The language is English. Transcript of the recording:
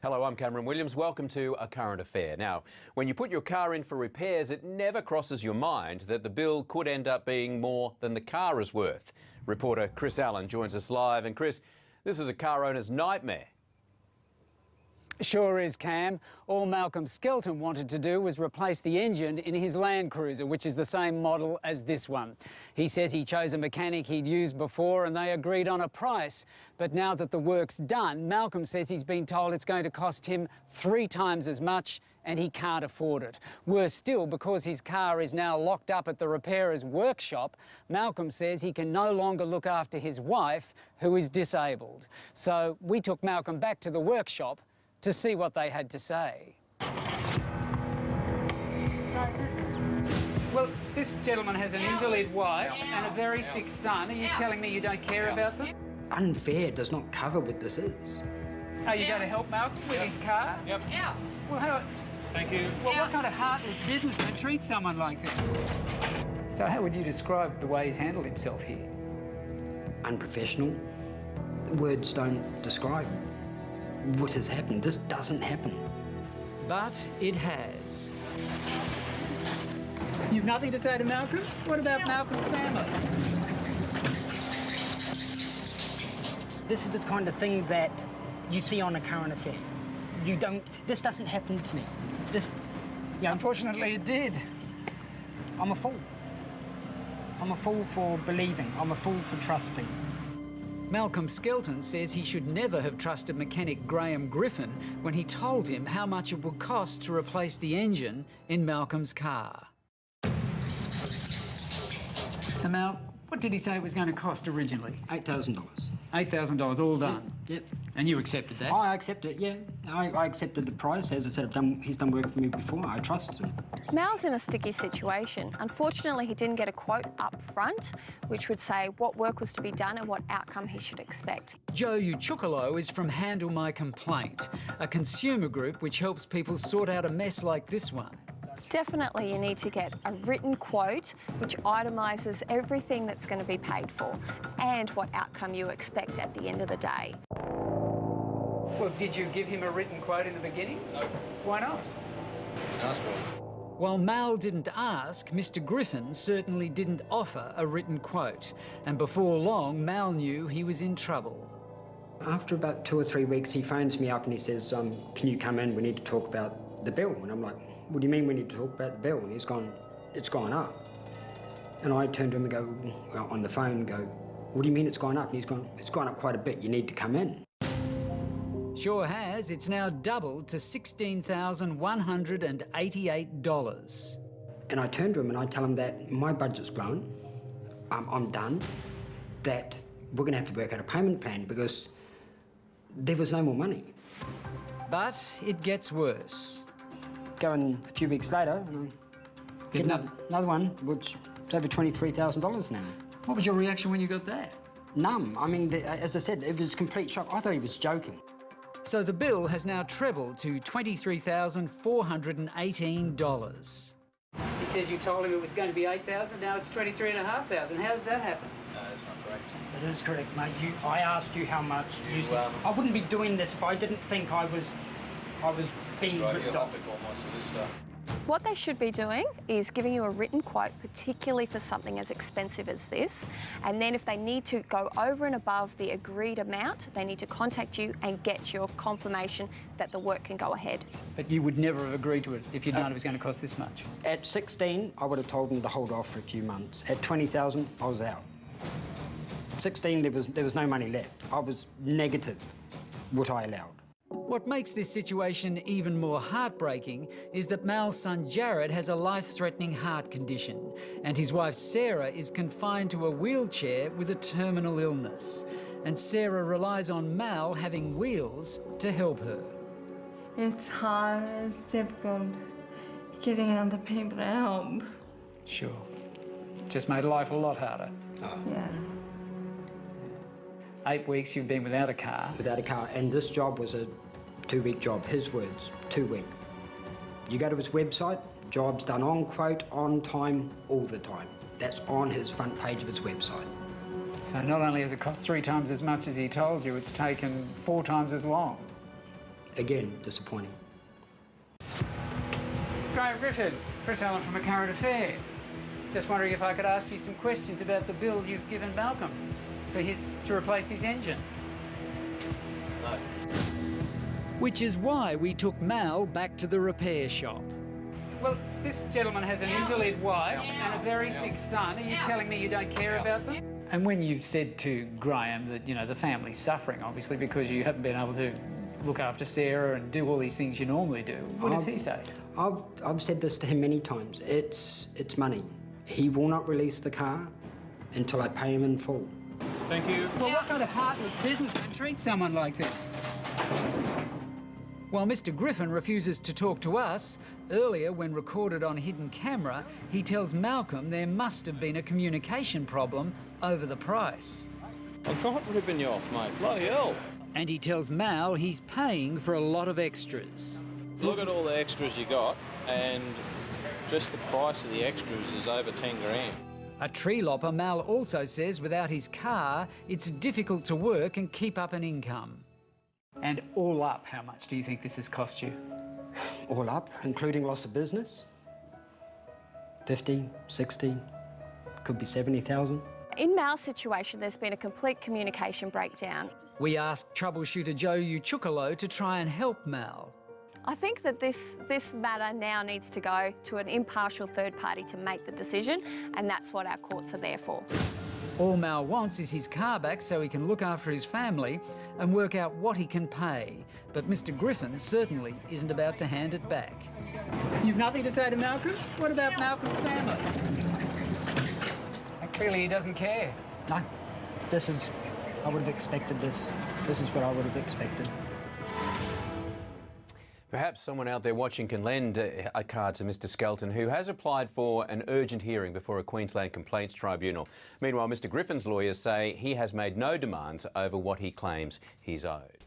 Hello, I'm Cameron Williams. Welcome to A Current Affair. Now, when you put your car in for repairs, it never crosses your mind that the bill could end up being more than the car is worth. Reporter Chris Allen joins us live. And Chris, this is a car owner's nightmare. Sure is, Cam. All Malcolm Skelton wanted to do was replace the engine in his Land Cruiser, which is the same model as this one. He says he chose a mechanic he'd used before and they agreed on a price. But now that the work's done, Malcolm says he's been told it's going to cost him 3 times as much and he can't afford it. Worse still, because his car is now locked up at the repairer's workshop, Malcolm says he can no longer look after his wife, who is disabled. So we took Malcolm back to the workshop to see what they had to say. Well, this gentleman has an invalid wife and a very sick son. Are you telling me you don't care about them? Unfair does not cover what this is. Are you going to help Malcolm with his car? Yep. Out. Well, how... Thank you. Well, what kind of heartless businessman treats someone like this? So how would you describe the way he's handled himself here? Unprofessional. Words don't describe what has happened. This doesn't happen. But it has. You've nothing to say to Malcolm? What about Malcolm's family? This is the kind of thing that you see on A Current Affair. This doesn't happen to me. Unfortunately, it did. I'm a fool. I'm a fool for believing. I'm a fool for trusting. Malcolm Skelton says he should never have trusted mechanic Gryphon when he told him how much it would cost to replace the engine in Malcolm's car. So, Mal, what did he say it was going to cost originally? $8,000. $8,000, all done? Yep. And you accepted that? I accepted it, yeah. I accepted the price. As I said, he's done work for me before. I trusted him. Mal's in a sticky situation. Unfortunately, he didn't get a quote up front, which would say what work was to be done and what outcome he should expect. Joe Uchukalo is from Handle My Complaint, a consumer group which helps people sort out a mess like this one. Definitely you need to get a written quote which itemises everything that's going to be paid for and what outcome you expect at the end of the day. Well, did you give him a written quote in the beginning? No. Why not? Didn't ask for it. While Mal didn't ask, Mr. Gryphon certainly didn't offer a written quote. And before long, Mal knew he was in trouble. After about 2 or 3 weeks, he phones me up and he says, can you come in? We need to talk about the bill. And I'm like, what do you mean we need to talk about the bill? And he's gone, it's gone up. And I turned to him and go, well, on the phone, go, what do you mean it's gone up? And he's gone, it's gone up quite a bit. You need to come in. Sure has. It's now doubled to $16,188. And I turn to him and I tell him that my budget's blown, I'm done, that we're going to have to work out a payment plan because there was no more money. But it gets worse. Going a few weeks later, and I get another one, which is over $23,000 now. What was your reaction when you got that? Numb. I mean, as I said, it was a complete shock. I thought he was joking. So the bill has now trebled to $23,418. He says you told him it was going to be $8,000, now it's $23,500. How does that happen? No, that's not correct. It is correct, mate. I asked you how much. You said, I wouldn't be doing this if I didn't think I was being ripped off. What they should be doing is giving you a written quote, particularly for something as expensive as this. And then if they need to go over and above the agreed amount, they need to contact you and get your confirmation that the work can go ahead. But you would never have agreed to it if you'd known it was going to cost this much? At 16, I would have told them to hold off for a few months. At 20,000, I was out. 16, there was no money left. I was negative what I allowed. What makes this situation even more heartbreaking is that Mal's son Jared has a life-threatening heart condition and his wife Sarah is confined to a wheelchair with a terminal illness. And Sarah relies on Mal having wheels to help her. It's hard, it's difficult getting other people to help. Sure. Just made life a lot harder. Oh. Yeah. 8 weeks you've been without a car. Without a car, and this job was a 2-week job, his words, 2 week. You go to his website, job's done on quote, on time, all the time. That's on his front page of his website. So not only has it cost 3 times as much as he told you, it's taken 4 times as long. again, disappointing. Graham Gryphon, Chris Allen from A Current Affair. Just wondering if I could ask you some questions about the bill you've given Malcolm to replace his engine. No. Which is why we took Mal back to the repair shop. Well, this gentleman has an invalid wife and a very sick son. Are you telling me you don't care about them? And when you said to Graham that, you know, the family's suffering, obviously, because you haven't been able to look after Sarah and do all these things you normally do, what does he say? I've said this to him many times. It's money. He will not release the car until I pay him in full. Thank you. Well, what kind of heartless businessman treats someone like this? While Mr. Gryphon refuses to talk to us, earlier, when recorded on hidden camera, he tells Malcolm there must have been a communication problem over the price. I'm not ripping you off, mate. Bloody hell. And he tells Mal he's paying for a lot of extras. Look at all the extras you got, and just the price of the extras is over 10 grand. A tree lopper, Mal also says without his car, it's difficult to work and keep up an income. And all up, how much do you think this has cost you? All up, including loss of business, 50, 60, could be 70,000. In Mal's situation, there's been a complete communication breakdown. We asked troubleshooter Joe Uchukalo to try and help Mal. I think that this matter now needs to go to an impartial third party to make the decision, and that's what our courts are there for. All Mal wants is his car back so he can look after his family and work out what he can pay. But Mr. Gryphon certainly isn't about to hand it back. You've nothing to say to Malcolm? What about Malcolm's family? Clearly he doesn't care. No, I would have expected this. This is what I would have expected. Perhaps someone out there watching can lend a card to Mr. Skelton, who has applied for an urgent hearing before a Queensland Complaints Tribunal. Meanwhile, Mr. Gryphon's lawyers say he has made no demands over what he claims he's owed.